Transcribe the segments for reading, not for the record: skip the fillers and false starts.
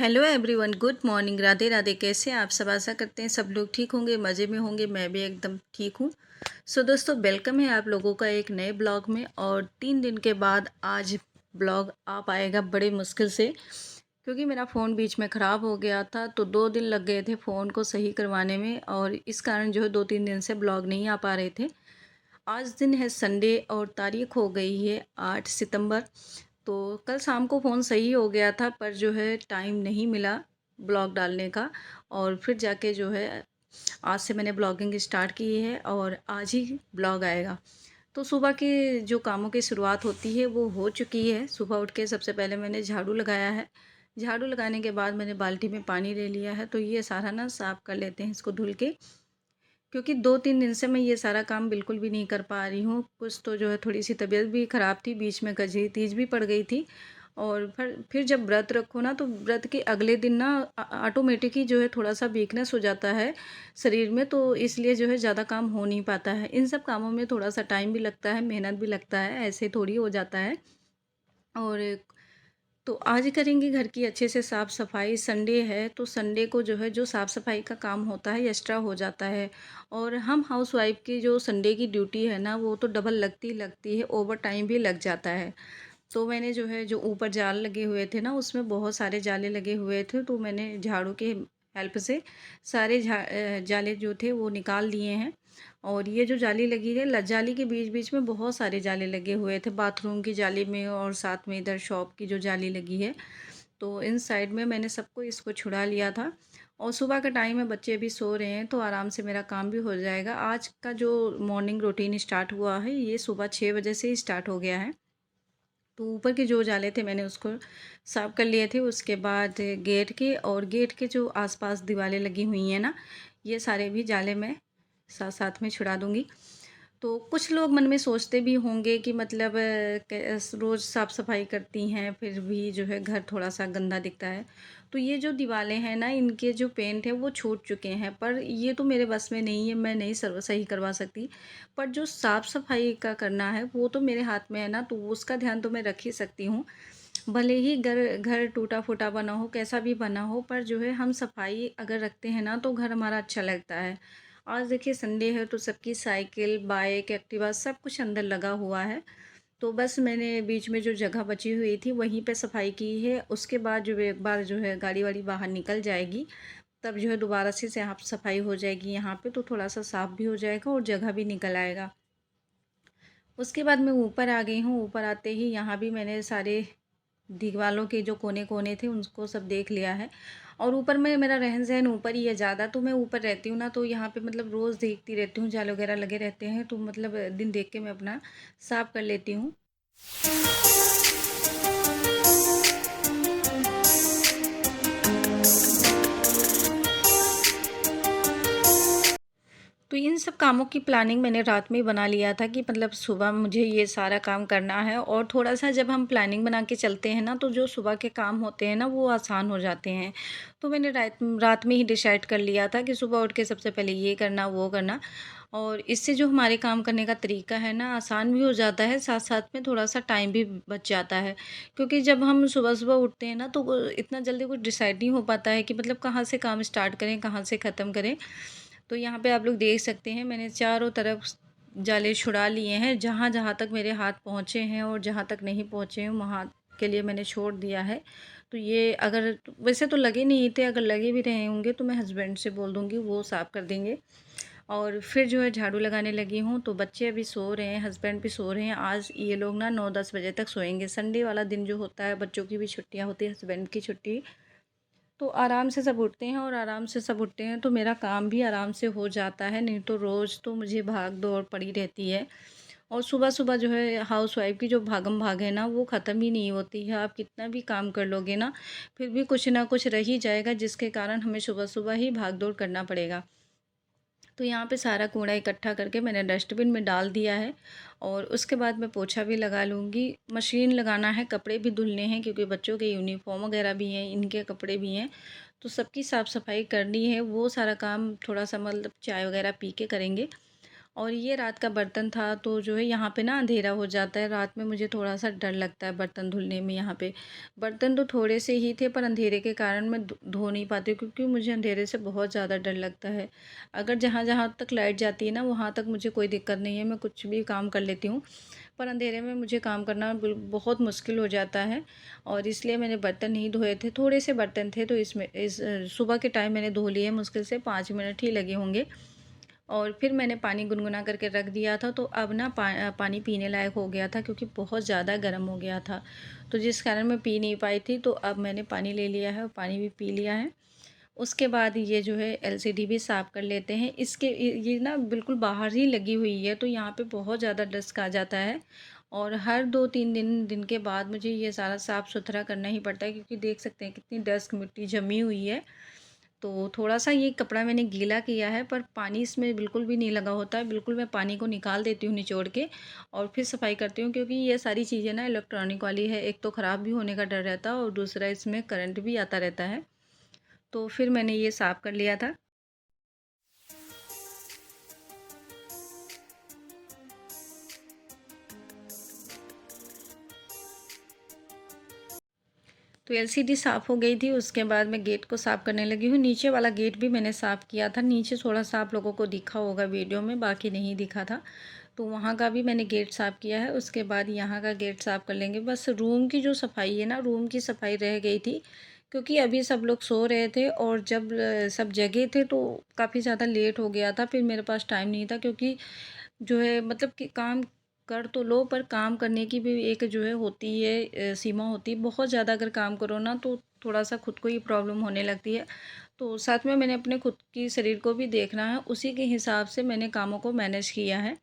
Hello everyone, good morning. Radhe Radhe. कैसे हैं आप सब? आशा करते हैं सब लोग ठीक होंगे, मज़े में होंगे। मैं भी एकदम ठीक हूँ। सो दोस्तों, वेलकम है आप लोगों का एक नए ब्लॉग में। और 3 दिन के बाद आज ब्लॉग आ पाएगा बड़े मुश्किल से, क्योंकि मेरा फ़ोन बीच में ख़राब हो गया था। तो 2 दिन लग गए थे फ़ोन को सही करवाने में, और इस कारण जो है 2-3 दिन से ब्लॉग नहीं आ पा रहे थे। आज दिन है संडे और तारीख हो गई है 8 सितंबर। तो कल शाम को फ़ोन सही हो गया था, पर जो है टाइम नहीं मिला ब्लॉग डालने का। और फिर जाके जो है आज से मैंने ब्लॉगिंग स्टार्ट की है और आज ही ब्लॉग आएगा। तो सुबह के जो कामों की शुरुआत होती है वो हो चुकी है। सुबह उठ के सबसे पहले मैंने झाड़ू लगाया है। झाड़ू लगाने के बाद मैंने बाल्टी में पानी ले लिया है। तो ये सारा ना साफ़ कर लेते हैं इसको धुल के, क्योंकि 2-3 दिन से मैं ये सारा काम बिल्कुल भी नहीं कर पा रही हूँ। कुछ तो जो है थोड़ी-सी तबीयत भी ख़राब थी, बीच में कजरी तीज भी पड़ गई थी। और फिर जब व्रत रखो ना, तो व्रत के अगले दिन ना ऑटोमेटिक ही जो है थोड़ा-सा वीकनेस हो जाता है शरीर में, तो इसलिए जो है ज़्यादा काम हो नहीं पाता है। इन सब कामों में थोड़ा-सा टाइम भी लगता है, मेहनत भी लगता है, ऐसे थोड़ी हो जाता है। और तो आज करेंगे घर की अच्छे से साफ़ सफाई। संडे है तो संडे को जो है जो साफ़ सफाई का काम होता है एक्स्ट्रा हो जाता है। और हम हाउसवाइफ़ की जो संडे की ड्यूटी है ना, वो तो डबल लगती लगती है, ओवर टाइम भी लग जाता है। तो मैंने जो है जो ऊपर जाल लगे हुए थे ना, उसमें बहुत सारे जाले लगे हुए थे, तो मैंने झाड़ू के हेल्प से सारे जाले जो थे वो निकाल लिए हैं। और ये जो जाली लगी है, जाली के बीच बीच में बहुत सारे जाले लगे हुए थे, बाथरूम की जाली में और साथ में इधर शॉप की जो जाली लगी है। तो इन साइड में मैंने सबको इसको छुड़ा लिया था। और सुबह का टाइम है, बच्चे भी सो रहे हैं, तो आराम से मेरा काम भी हो जाएगा। आज का जो मॉर्निंग रूटीन स्टार्ट हुआ है, ये सुबह 6 बजे से ही स्टार्ट हो गया है। तो ऊपर के जो जाले थे मैंने उसको साफ़ कर लिए थे। उसके बाद गेट के जो आसपास दीवारें लगी हुई हैं ना, ये सारे भी जाले मैं साथ साथ में छुड़ा दूँगी। तो कुछ लोग मन में सोचते भी होंगे कि मतलब रोज़ साफ़ सफाई करती हैं फिर भी जो है घर थोड़ा-सा गंदा दिखता है। तो ये जो दीवारें हैं ना, इनके जो पेंट है वो छूट चुके हैं, पर ये तो मेरे बस में नहीं है, मैं नहीं सही करवा सकती। पर जो साफ़ सफाई का करना है वो तो मेरे हाथ में है ना, तो उसका ध्यान तो मैं रख ही सकती हूँ। भले ही घर घर टूटा-फूटा बना हो, कैसा भी बना हो, पर जो है हम सफाई अगर रखते हैं ना, तो घर हमारा अच्छा लगता है। आज देखिए संडे है, तो सबकी साइकिल, बाइक, एक्टिवा सब कुछ अंदर लगा हुआ है। तो बस मैंने बीच में जो जगह बची हुई थी वहीं पे सफाई की है। उसके बाद जो है एक बार जो है गाड़ी-वाड़ी बाहर निकल जाएगी, तब जो है दोबारा से साफ सफाई हो जाएगी यहाँ पे, तो थोड़ा-सा साफ भी हो जाएगा और जगह भी निकल आएगा। उसके बाद मैं ऊपर आ गई हूँ। ऊपर आते ही यहाँ भी मैंने सारे दीवालों के जो कोने-कोने थे उनको सब देख लिया है। और ऊपर में मेरा रहन-सहन ऊपर ही है ज़्यादा, तो मैं ऊपर रहती हूँ ना, तो यहाँ पे मतलब रोज़ देखती रहती हूँ, जाल वगैरह लगे रहते हैं, तो मतलब दिन देख के मैं अपना साफ़ कर लेती हूँ। तो इन सब कामों की प्लानिंग मैंने रात में ही बना लिया था, कि मतलब सुबह मुझे ये सारा काम करना है। और थोड़ा-सा जब हम प्लानिंग बना के चलते हैं ना, तो जो सुबह के काम होते हैं ना, वो आसान हो जाते हैं। तो मैंने रात रात में ही डिसाइड कर लिया था कि सुबह उठ के सबसे पहले ये करना, वो करना। और इससे जो हमारे काम करने का तरीका है ना, आसान भी हो जाता है, साथ-साथ में थोड़ा-सा टाइम भी बच जाता है। क्योंकि जब हम सुबह-सुबह उठते हैं ना, तो वो इतना जल्दी कुछ डिसाइड नहीं हो पाता है कि मतलब कहाँ से काम स्टार्ट करें, कहाँ से ख़त्म करें। तो यहाँ पे आप लोग देख सकते हैं, मैंने चारों तरफ जाले छुड़ा लिए हैं, जहाँ-जहाँ तक मेरे हाथ पहुँचे हैं, और जहाँ तक नहीं पहुँचे हैं वहाँ के लिए मैंने छोड़ दिया है। तो ये अगर वैसे तो लगे नहीं थे, अगर लगे भी रहे होंगे तो मैं हस्बैंड से बोल दूँगी, वो साफ़ कर देंगे। और फिर जो है झाड़ू लगाने लगी हूँ। तो बच्चे अभी सो रहे हैं, हस्बैंड भी सो रहे हैं। आज ये लोग ना 9-10 बजे तक सोएंगे। संडे वाला दिन जो होता है, बच्चों की भी छुट्टियाँ होती है, हस्बैंड की छुट्टी, तो आराम से सब उठते हैं। और आराम से सब उठते हैं तो मेरा काम भी आराम से हो जाता है, नहीं तो रोज़ तो मुझे भाग दौड़ पड़ी रहती है। और सुबह-सुबह जो है हाउसवाइफ़ की जो भागम-भाग है ना, वो ख़त्म ही नहीं होती है। आप कितना भी काम कर लोगे ना, फिर भी कुछ ना कुछ रह ही जाएगा, जिसके कारण हमें सुबह-सुबह ही भाग-दौड़ करना पड़ेगा। तो यहाँ पे सारा कूड़ा इकट्ठा करके मैंने डस्टबिन में डाल दिया है। और उसके बाद मैं पोछा भी लगा लूँगी। मशीन लगाना है, कपड़े भी धुलने हैं, क्योंकि बच्चों के यूनिफ़ॉर्म वगैरह भी हैं, इनके कपड़े भी हैं। तो सबकी साफ़-सफ़ाई करनी है, वो सारा काम थोड़ा-सा मतलब चाय वगैरह पी के करेंगे। और ये रात का बर्तन था, तो जो है यहाँ पे ना अंधेरा हो जाता है, रात में मुझे थोड़ा-सा डर लगता है बर्तन धुलने में यहाँ पे। बर्तन तो थोड़े से ही थे पर अंधेरे के कारण मैं धो नहीं पाती हूँ, क्योंकि मुझे अंधेरे से बहुत ज़्यादा डर लगता है। अगर जहाँ-जहाँ तक लाइट जाती है ना, वहाँ तक मुझे कोई दिक्कत नहीं है, मैं कुछ भी काम कर लेती हूँ। पर अंधेरे में मुझे काम करना बहुत मुश्किल हो जाता है, और इसलिए मैंने बर्तन नहीं धोए थे। थोड़े से बर्तन थे, तो इसमें सुबह के टाइम मैंने धो लिए, मुश्किल से 5 मिनट ही लगे होंगे। और फिर मैंने पानी गुनगुना करके रख दिया था, तो अब ना पानी पीने लायक हो गया था, क्योंकि बहुत ज़्यादा गर्म हो गया था। तो जिस कारण मैं पी नहीं पाई थी, तो अब मैंने पानी ले लिया है और पानी भी पी लिया है। उसके बाद ये जो है एलसीडी भी साफ़ कर लेते हैं। इसके ये ना बिल्कुल बाहर ही लगी हुई है, तो यहाँ पे बहुत ज़्यादा डस्ट आ जाता है, और हर 2-3 दिन के बाद मुझे ये सारा साफ़-सुथरा करना ही पड़ता है, क्योंकि देख सकते हैं कितनी डस्ट मिट्टी जमी हुई है। तो थोड़ा-सा ये कपड़ा मैंने गीला किया है, पर पानी इसमें बिल्कुल भी नहीं लगा होता है। बिल्कुल मैं पानी को निकाल देती हूँ निचोड़ के, और फिर सफाई करती हूँ, क्योंकि ये सारी चीज़ें ना इलेक्ट्रॉनिक वाली है। एक तो ख़राब भी होने का डर रहता है, और दूसरा इसमें करंट भी आता रहता है। तो फिर मैंने ये साफ़ कर लिया था। तो एलसीडी साफ़ हो गई थी, उसके बाद मैं गेट को साफ़ करने लगी हूँ। नीचे वाला गेट भी मैंने साफ़ किया था। नीचे थोड़ा-सा आप लोगों को दिखा होगा वीडियो में, बाकी नहीं दिखा था। तो वहाँ का भी मैंने गेट साफ़ किया है। उसके बाद यहाँ का गेट साफ़ कर लेंगे। बस रूम की जो सफाई है ना, रूम की सफाई रह गई थी, क्योंकि अभी सब लोग सो रहे थे, और जब सब जगे थे तो काफ़ी ज़्यादा लेट हो गया था। फिर मेरे पास टाइम नहीं था, क्योंकि जो है मतलब कि काम कर तो लो, पर काम करने की भी एक जो है होती है सीमा होती है। बहुत ज़्यादा अगर काम करो ना, तो थोड़ा-सा खुद को ही प्रॉब्लम होने लगती है। तो साथ में मैंने अपने खुद की शरीर को भी देखना है, उसी के हिसाब से मैंने कामों को मैनेज किया है।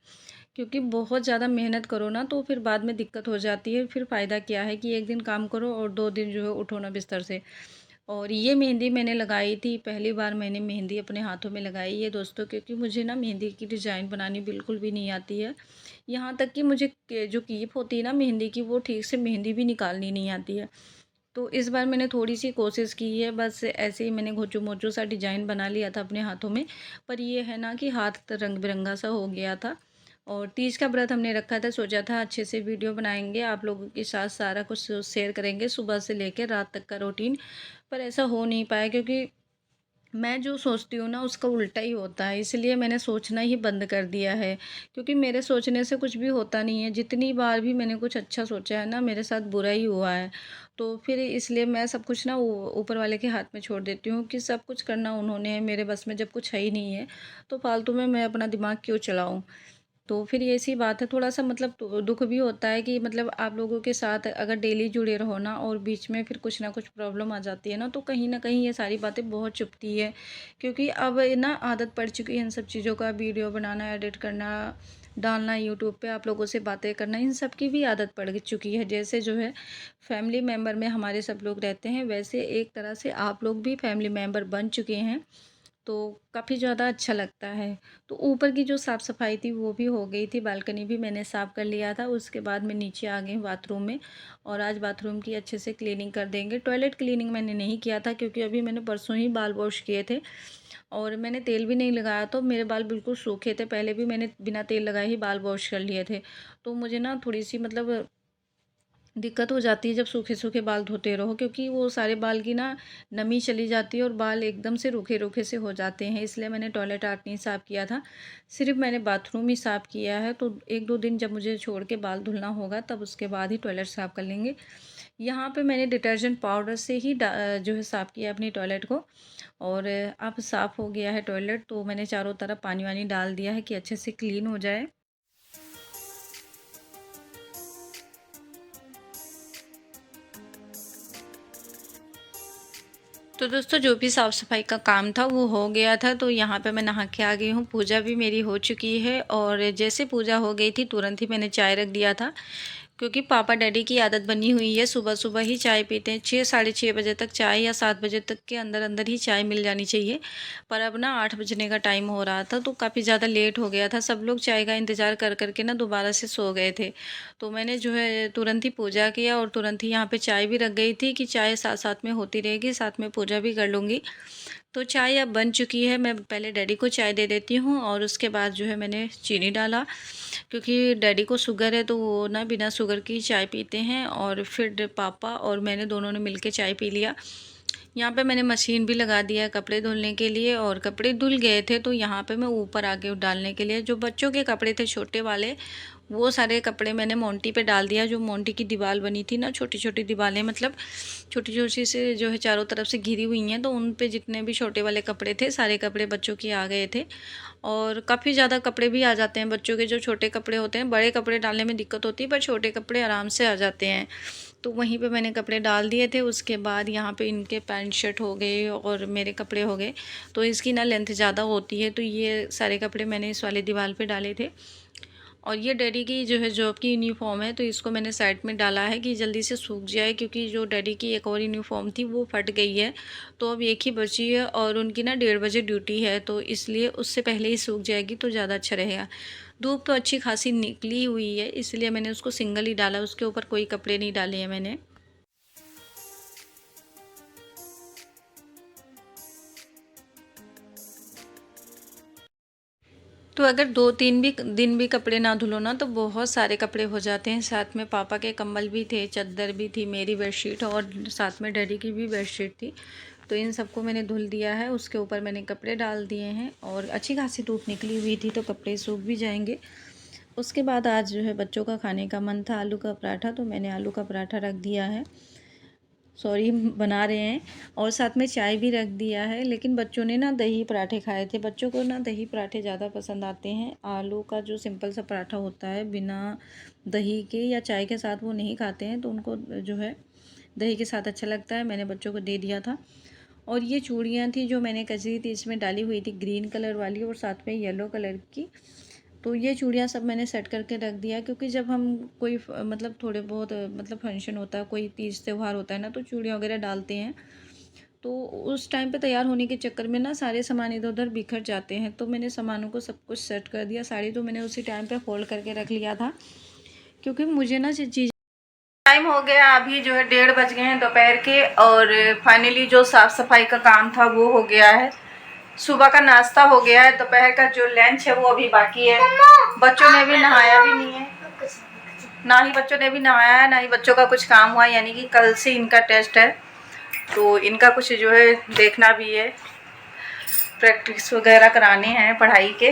क्योंकि बहुत ज़्यादा मेहनत करो ना, तो फिर बाद में दिक्कत हो जाती है। फिर फ़ायदा क्या है कि 1 दिन काम करो और 2 दिन जो है उठो ना बिस्तर से। और ये मेहंदी मैंने लगाई थी, पहली बार मैंने मेहंदी अपने हाथों में लगाई है दोस्तों, क्योंकि मुझे ना मेहंदी की डिज़ाइन बनानी बिल्कुल भी नहीं आती है। यहाँ तक कि मुझे जो कीप होती है ना मेहंदी की, वो ठीक से मेहंदी भी निकालनी नहीं आती है। तो इस बार मैंने थोड़ी-सी कोशिश की है, बस ऐसे ही मैंने घोंचू-मोचू सा डिज़ाइन बना लिया था अपने हाथों में। पर ये है ना कि हाथ रंग-बिरंगा सा हो गया था। और तीज का व्रत हमने रखा था, सोचा था अच्छे से वीडियो बनाएँगे, आप लोगों के साथ सारा कुछ शेयर करेंगे, सुबह से लेकर रात तक का रूटीन। पर ऐसा हो नहीं पाया, क्योंकि मैं जो सोचती हूँ ना उसका उल्टा ही होता है, इसलिए मैंने सोचना ही बंद कर दिया है। क्योंकि मेरे सोचने से कुछ भी होता नहीं है, जितनी बार भी मैंने कुछ अच्छा सोचा है ना, मेरे साथ बुरा ही हुआ है। तो फिर इसलिए मैं सब कुछ ना ऊपर वाले के हाथ में छोड़ देती हूँ, कि सब कुछ करना उन्होंने है, मेरे बस में जब कुछ है ही नहीं है, तो फालतू में मैं अपना दिमाग क्यों चलाऊँ। तो फिर ये सी बात है, थोड़ा-सा मतलब तो दुःख भी होता है कि मतलब आप लोगों के साथ अगर डेली जुड़े रहो ना, और बीच में फिर कुछ ना कुछ प्रॉब्लम आ जाती है ना, तो कहीं न कहीं ये सारी बातें बहुत चुभती है। क्योंकि अब ये ना आदत पड़ चुकी है इन सब चीज़ों का, वीडियो बनाना, एडिट करना, डालना यूट्यूब पे, आप लोगों से बातें करना, इन सब की भी आदत पड़ चुकी है। जैसे जो है फैमिली मेंबर में हमारे सब लोग रहते हैं, वैसे एक तरह से आप लोग भी फैमिली मेंबर बन चुके हैं। तो काफ़ी ज़्यादा अच्छा लगता है। तो ऊपर की जो साफ़-सफ़ाई थी वो भी हो गई थी, बालकनी भी मैंने साफ़ कर लिया था। उसके बाद मैं नीचे आ गई बाथरूम में, और आज बाथरूम की अच्छे से क्लीनिंग कर देंगे। टॉयलेट क्लीनिंग मैंने नहीं किया था, क्योंकि अभी मैंने परसों ही बाल वॉश किए थे, और मैंने तेल भी नहीं लगाया, तो मेरे बाल बिल्कुल सूखे थे। पहले भी मैंने बिना तेल लगाए ही बाल वॉश कर लिए थे। तो मुझे ना थोड़ी-सी मतलब दिक्कत हो जाती है जब सूखे-सूखे बाल धोते रहो, क्योंकि वो सारे बाल की ना नमी चली जाती है, और बाल एकदम से रूखे-रूखे से हो जाते हैं। इसलिए मैंने टॉयलेट आर्ट नहीं साफ़ किया था, सिर्फ़ मैंने बाथरूम ही साफ़ किया है। तो 1-2 दिन जब मुझे छोड़ के बाल धुलना होगा, तब उसके बाद ही टॉयलेट साफ़ कर लेंगे। यहाँ पे मैंने डिटर्जेंट पाउडर से ही जो है साफ़ किया अपनी टॉयलेट को, और अब साफ़ हो गया है टॉयलेट। तो मैंने चारों तरफ पानी-वानी डाल दिया है कि अच्छे से क्लीन हो जाए। तो दोस्तों, जो भी साफ़-सफ़ाई का काम था वो हो गया था, तो यहाँ पे मैं नहा के आ गई हूँ। पूजा भी मेरी हो चुकी है, और जैसे पूजा हो गई थी तुरंत ही मैंने चाय रख दिया था, क्योंकि पापा डैडी की आदत बनी हुई है, सुबह सुबह ही चाय पीते हैं। 6 साढ़े 6 बजे तक चाय या 7 बजे तक के अंदर अंदर ही चाय मिल जानी चाहिए। पर अब ना 8 बजने का टाइम हो रहा था, तो काफ़ी ज़्यादा लेट हो गया था। सब लोग चाय का इंतज़ार कर करके ना दोबारा से सो गए थे। तो मैंने जो है तुरंत ही पूजा किया और तुरंत ही यहाँ पे चाय भी रख गई थी कि चाय साथ साथ में होती रहेगी, साथ में पूजा भी कर लूँगी। तो चाय अब बन चुकी है। मैं पहले डैडी को चाय दे देती हूँ और उसके बाद जो है मैंने चीनी डाला, क्योंकि डैडी को शुगर है तो वो ना बिना शुगर की चाय पीते हैं। और फिर पापा और मैंने दोनों ने मिलके चाय पी लिया। यहाँ पे मैंने मशीन भी लगा दिया है कपड़े धुलने के लिए, और कपड़े धुल गए थे तो यहाँ पे मैं ऊपर आके डालने के लिए जो बच्चों के कपड़े थे छोटे वाले, वो सारे कपड़े मैंने मोंटी पे डाल दिया। जो मोंटी की दीवार बनी थी ना, छोटी छोटी दीवारें, मतलब छोटी छोटी से जो है चारों तरफ से घिरी हुई हैं, तो उन पे जितने भी छोटे वाले कपड़े थे सारे कपड़े बच्चों के आ गए थे। और काफ़ी ज़्यादा कपड़े भी आ जाते हैं बच्चों के। जो छोटे कपड़े होते हैं, बड़े कपड़े डालने में दिक्कत होती है, पर छोटे कपड़े आराम से आ जाते हैं। तो वहीं पे मैंने कपड़े डाल दिए थे। उसके बाद यहाँ पे इनके पैंट शर्ट हो गए और मेरे कपड़े हो गए। तो इसकी ना लेंथ ज़्यादा होती है, तो ये सारे कपड़े मैंने इस वाली दीवार पे डाले थे। और ये डैडी की जो है जॉब की यूनिफॉर्म है, तो इसको मैंने साइड में डाला है कि जल्दी से सूख जाए, क्योंकि जो डैडी की एक और यूनिफॉर्म थी वो फट गई है। तो अब एक ही बची है और उनकी ना 1:30 बजे ड्यूटी है, तो इसलिए उससे पहले ही सूख जाएगी तो ज़्यादा अच्छा रहेगा। धूप तो अच्छी खासी निकली हुई है, इसलिए मैंने उसको सिंगल ही डाला, उसके ऊपर कोई कपड़े नहीं डाले हैं मैंने। तो अगर 2-3 भी दिन भी कपड़े ना धुलो ना, तो बहुत सारे कपड़े हो जाते हैं। साथ में पापा के कंबल भी थे, चादर भी थी, मेरी बेडशीट और साथ में डैडी की भी बेडशीट थी। तो इन सबको मैंने धुल दिया है, उसके ऊपर मैंने कपड़े डाल दिए हैं। और अच्छी खासी धूप निकली हुई थी तो कपड़े सूख भी जाएंगे। उसके बाद आज जो है बच्चों का खाने का मन था आलू का पराठा, तो मैंने आलू का पराठा रख दिया है, सॉरी बना रहे हैं। और साथ में चाय भी रख दिया है। लेकिन बच्चों ने ना दही पराठे खाए थे। बच्चों को ना दही पराठे ज़्यादा पसंद आते हैं। आलू का जो सिंपल सा पराठा होता है बिना दही के या चाय के साथ, वो नहीं खाते हैं, तो उनको जो है दही के साथ अच्छा लगता है। मैंने बच्चों को दे दिया था। और ये चूड़ियाँ थी जो मैंने कसी थी, इसमें डाली हुई थी ग्रीन कलर वाली और साथ में येलो कलर की। तो ये चूड़ियाँ सब मैंने सेट करके रख दिया, क्योंकि जब हम कोई मतलब थोड़े बहुत मतलब फंक्शन होता है, कोई तीज त्यौहार होता है ना, तो चूड़ियाँ वगैरह डालते हैं। तो उस टाइम पे तैयार होने के चक्कर में ना सारे सामान इधर उधर बिखर जाते हैं। तो मैंने सामानों को सब कुछ सेट कर दिया। साड़ी तो मैंने उसी टाइम पे फोल्ड करके रख लिया था, क्योंकि मुझे ना चीज़ टाइम हो गया। अभी जो है 1:30 बज गए हैं दोपहर के। और फाइनली जो साफ़ सफाई का काम था वो हो गया है। सुबह का नाश्ता हो गया है। दोपहर का जो लंच है वो अभी बाकी है। बच्चों ने भी नहाया भी नहीं है, ना ही बच्चों ने भी नहाया है, ना ही बच्चों का कुछ काम हुआ। यानी कि कल से इनका टेस्ट है, तो इनका कुछ जो है देखना भी है, प्रैक्टिस वगैरह कराने हैं पढ़ाई के,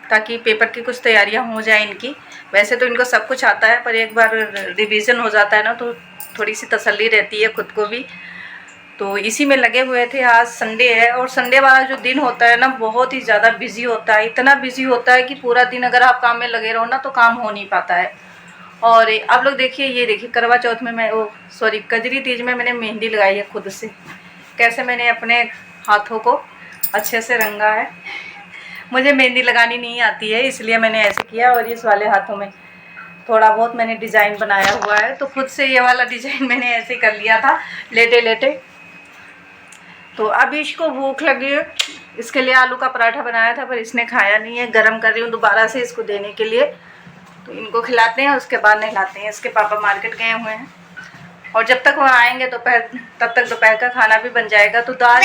ताकि पेपर की कुछ तैयारियां हो जाए इनकी। वैसे तो इनको सब कुछ आता है, पर एक बार रिवीजन हो जाता है ना, तो थोड़ी सी तसल्ली रहती है खुद को भी। तो इसी में लगे हुए थे। आज संडे है, और संडे वाला जो दिन होता है ना, बहुत ही ज़्यादा बिजी होता है। इतना बिजी होता है कि पूरा दिन अगर आप काम में लगे रहो ना, तो काम हो नहीं पाता है। और आप लोग देखिए, ये देखिए करवा चौथ में मैं सॉरी कजरी तीज में मैंने मेहंदी लगाई है खुद से। कैसे मैंने अपने हाथों को अच्छे से रंगा है। मुझे मेहंदी लगानी नहीं आती है, इसलिए मैंने ऐसे किया। और इस वाले हाथों में थोड़ा बहुत मैंने डिज़ाइन बनाया हुआ है, तो खुद से ये वाला डिज़ाइन मैंने ऐसे कर लिया था लेटे लेटे। तो अभी इसको भूख लगी है, इसके लिए आलू का पराठा बनाया था, पर इसने खाया नहीं है। गरम कर रही हूँ दोबारा से इसको देने के लिए। तो इनको खिलाते हैं, उसके बाद नहलाते हैं। इसके पापा मार्केट गए हुए हैं, और जब तक वहाँ आएंगे दोपहर, तब तक दोपहर का खाना भी बन जाएगा। तो दाल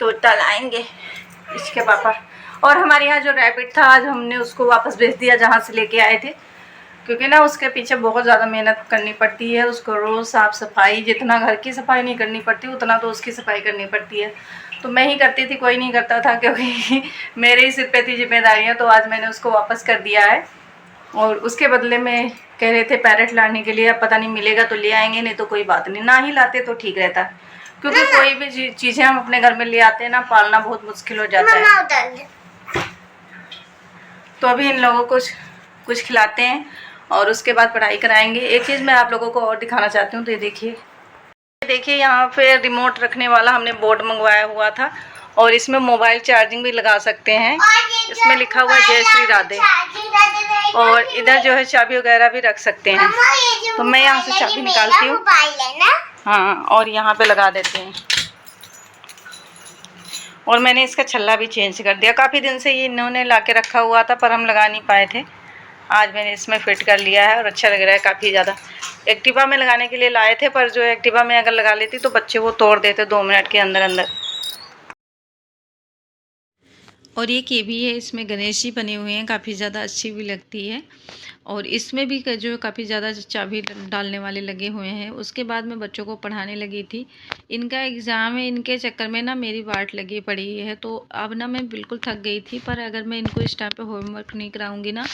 तोता लाएंगे इसके पापा। और हमारे यहाँ जो रैबिट था, आज हमने उसको वापस भेज दिया जहाँ से लेके आए थे, क्योंकि ना उसके पीछे बहुत ज़्यादा मेहनत करनी पड़ती है। उसको रोज़ साफ़ सफाई, जितना घर की सफाई नहीं करनी पड़ती उतना तो उसकी सफाई करनी पड़ती है। तो मैं ही करती थी, कोई नहीं करता था, क्योंकि मेरे ही सिर पे थी जिम्मेदारियाँ। तो आज मैंने उसको वापस कर दिया है, और उसके बदले में कह रहे थे पैरेट लाने के लिए। अब पता नहीं मिलेगा तो ले आएंगे, नहीं तो कोई बात नहीं, ना ही लाते तो ठीक रहता, क्योंकि कोई भी चीज़ें हम अपने घर में ले आते हैं ना, पालना बहुत मुश्किल हो जाता है। तो अभी इन लोगों को कुछ खिलाते हैं और उसके बाद पढ़ाई कराएंगे। एक चीज़ मैं आप लोगों को और दिखाना चाहती हूँ, तो ये देखिए यहाँ पे रिमोट रखने वाला हमने बोर्ड मंगवाया हुआ था, और इसमें मोबाइल चार्जिंग भी लगा सकते हैं। इसमें लिखा हुआ है जय श्री राधे। और इधर जो है चाबी वगैरह भी रख सकते हैं। तो मैं यहाँ से चाबी निकालती हूँ, हाँ, और यहाँ पे लगा देते हैं। और मैंने इसका छल्ला भी चेंज कर दिया। काफ़ी दिन से ये इन्होंने ला के रखा हुआ था पर हम लगा नहीं पाए थे। आज मैंने इसमें फिट कर लिया है और अच्छा लग रहा है काफ़ी ज़्यादा। एक्टिवा में लगाने के लिए लाए थे पर जो एक्टिवा में अगर लगा लेती तो बच्चे वो तोड़ देते 2 मिनट के अंदर अंदर। और ये केबी है, इसमें गणेश जी बने हुए हैं, काफ़ी ज़्यादा अच्छी भी लगती है। और इसमें भी जो काफ़ी ज़्यादा चाबी डालने वाले लगे हुए हैं। उसके बाद मैं बच्चों को पढ़ाने लगी थी। इनका एग्ज़ाम है, इनके चक्कर में ना मेरी वाट लगी पड़ी है। तो अब ना मैं बिल्कुल थक गई थी, पर अगर मैं इनको इस टाइम पे होमवर्क नहीं कराऊंगी ना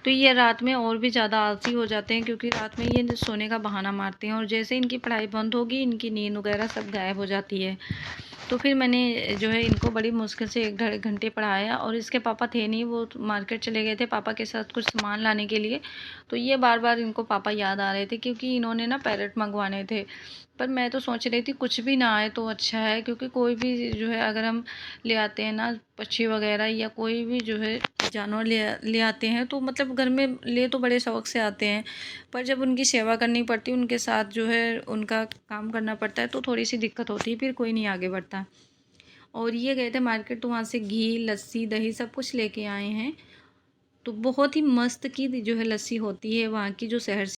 तो ये रात में और भी ज़्यादा आलसी हो जाते हैं, क्योंकि रात में ये सोने का बहाना मारते हैं। और जैसे इनकी पढ़ाई बंद होगी इनकी नींद वगैरह सब गायब हो जाती है। तो फिर मैंने जो है इनको बड़ी मुश्किल से 1 डेढ़ घंटे पढ़ाया। और इसके पापा थे नहीं, वो मार्केट चले गए थे पापा के साथ कुछ सामान लाने के लिए। तो ये बार बार इनको पापा याद आ रहे थे, क्योंकि इन्होंने ना पैरेट मंगवाने थे। पर मैं तो सोच रही थी कुछ भी ना आए तो अच्छा है, क्योंकि कोई भी जो है अगर हम ले आते हैं ना पक्षी वगैरह या कोई भी जो है जानवर ले आते हैं तो मतलब घर में ले तो बड़े शौक़ से आते हैं, पर जब उनकी सेवा करनी पड़ती है, उनके साथ जो है उनका काम करना पड़ता है तो थोड़ी सी दिक्कत होती है, फिर कोई नहीं आगे बढ़ता। और ये गए थे मार्केट तो वहाँ से घी लस्सी दही सब कुछ लेके आए हैं। तो बहुत ही मस्त की जो है लस्सी होती है वहाँ की, जो शहर